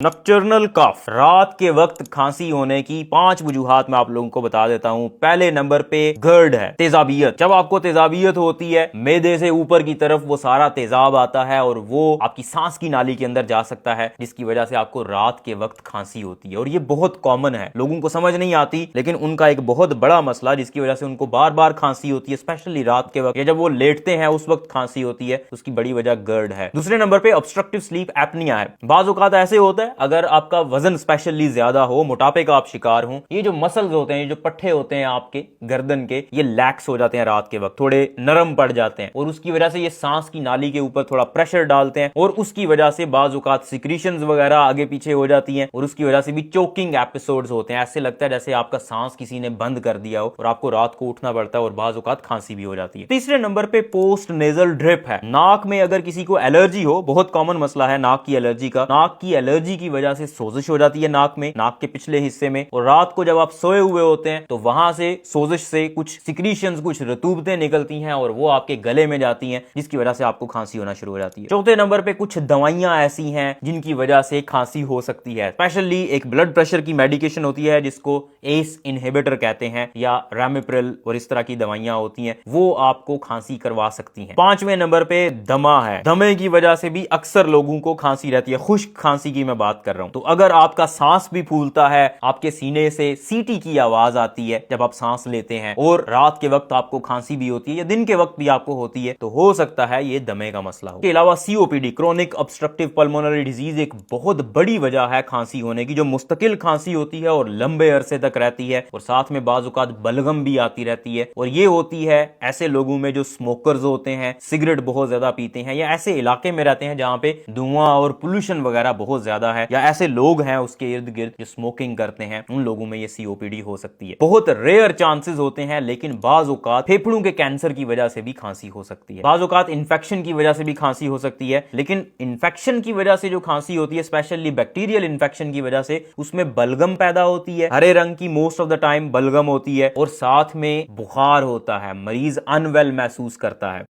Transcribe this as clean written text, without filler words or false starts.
Nocturnal कफ, रात के वक्त खांसी होने की 5 वजूहात मैं आप लोगों को बता देता हूं। पहले नंबर पे गर्ड है, तेजाबियत। जब आपको तेजाबियत होती है, मैदे से ऊपर की तरफ वो सारा तेजाब आता है और वो आपकी सांस की नाली के अंदर जा सकता है, जिसकी वजह से आपको रात के वक्त खांसी होती है। और ये बहुत कॉमन है, लोगों को समझ नहीं आती, लेकिन उनका एक बहुत बड़ा मसला जिसकी वजह से उनको बार बार खांसी होती है, स्पेशली रात के वक्त या जब वो लेटते हैं उस वक्त खांसी होती है, उसकी बड़ी वजह गर्ड है। दूसरे नंबर पे ऑब्स्ट्रक्टिव स्लीप एपनिया है। बाज़ औक़ात ऐसे होता है, अगर आपका वजन स्पेशली ज्यादा हो, मोटापे का आप शिकार हो, ये जो मसल्स होते हैं, ये जो पट्टे होते हैं आपके गर्दन के, ये लैक्स हो जाते हैं रात के वक्त, थोड़े नरम पड़ जाते हैं और उसकी वजह से ये सांस की नाली के ऊपर थोड़ा प्रेशर डालते हैं और उसकी वजह से बाज़ औक़ात सिक्रीशंस वगैरह आगे पीछे हो जाती हैं और उसकी वजह से भी चोकिंग एपिसोड्स होते हैं। ऐसे लगता है जैसे आपका सांस किसी ने बंद कर दिया हो और आपको रात को उठना पड़ता है और बाज़ औक़ात खांसी भी हो जाती है। तीसरे नंबर पे पोस्ट नेजल ड्रिप है। नाक में अगर किसी को एलर्जी हो, बहुत कॉमन मसला है नाक की एलर्जी का, नाक की एलर्जी की वजह से सोजिश हो जाती है नाक में, नाक के पिछले हिस्से में, और रात को जब आप सोए हुए होते हैं तो वहां से सोजिश से कुछ सिक्रीशंस, कुछ रतूबतें निकलती हैं और वो आपके गले में जाती हैं, जिसकी वजह से आपको खांसी होना शुरू हो जाती है। चौथे नंबर पे कुछ दवाइयां ऐसी हैं जिनकी वजह से खांसी हो सकती है। स्पेशली एक ब्लड प्रेशर की मेडिकेशन होती है जिसको एस इनहिबिटर कहते हैं, या रैमिप्रिल और इस तरह की दवाइयां होती हैं, वो आपको खांसी करवा सकती हैं। पांचवें नंबर पे दमा है। दमे की वजह से भी अक्सर लोगों को खांसी रहती है, खुश्क खांसी की मैं बात कर रहा हूं। तो अगर आपका सांस भी फूलता है, आपके सीने से सीटी की आवाज आती है जब आप सांस लेते हैं, और रात के वक्त आपको खांसी भी होती है या दिन के वक्त भी आपको होती है, तो हो सकता है ये दमे का मसला हो। इसके अलावा COPD, chronic obstructive pulmonary disease, एक बहुत बड़ी वजह है खांसी होने की, जो मुस्तकिल खांसी होती है और लंबे अरसे तक रहती है और साथ में बाज़ औक़ात बलगम भी आती रहती है। और ये होती है ऐसे लोगों में जो स्मोकर्स होते हैं, सिगरेट बहुत ज्यादा पीते हैं, या ऐसे इलाके में रहते हैं जहां पे धुआं और पोल्यूशन वगैरह बहुत ज्यादा है, या ऐसे लोग हैं उसके इर्द गिर्द जो स्मोकिंग करते हैं, उन लोगों में ये सीओपीडी हो सकती है। बहुत रेयर चांसेस होते हैं, लेकिन बाज़ औक़ात फेफड़ों के कैंसर की वजह से भी खांसी हो सकती है। बाज़ औक़ात इन्फेक्शन की वजह से भी खांसी हो सकती है, लेकिन इन्फेक्शन की वजह से जो खांसी होती है, स्पेशली बैक्टीरियल इन्फेक्शन की वजह से, उसमें बलगम पैदा होती है, हरे रंग की मोस्ट ऑफ द टाइम बलगम होती है, और साथ में बुखार होता है, मरीज अनवेल महसूस करता है।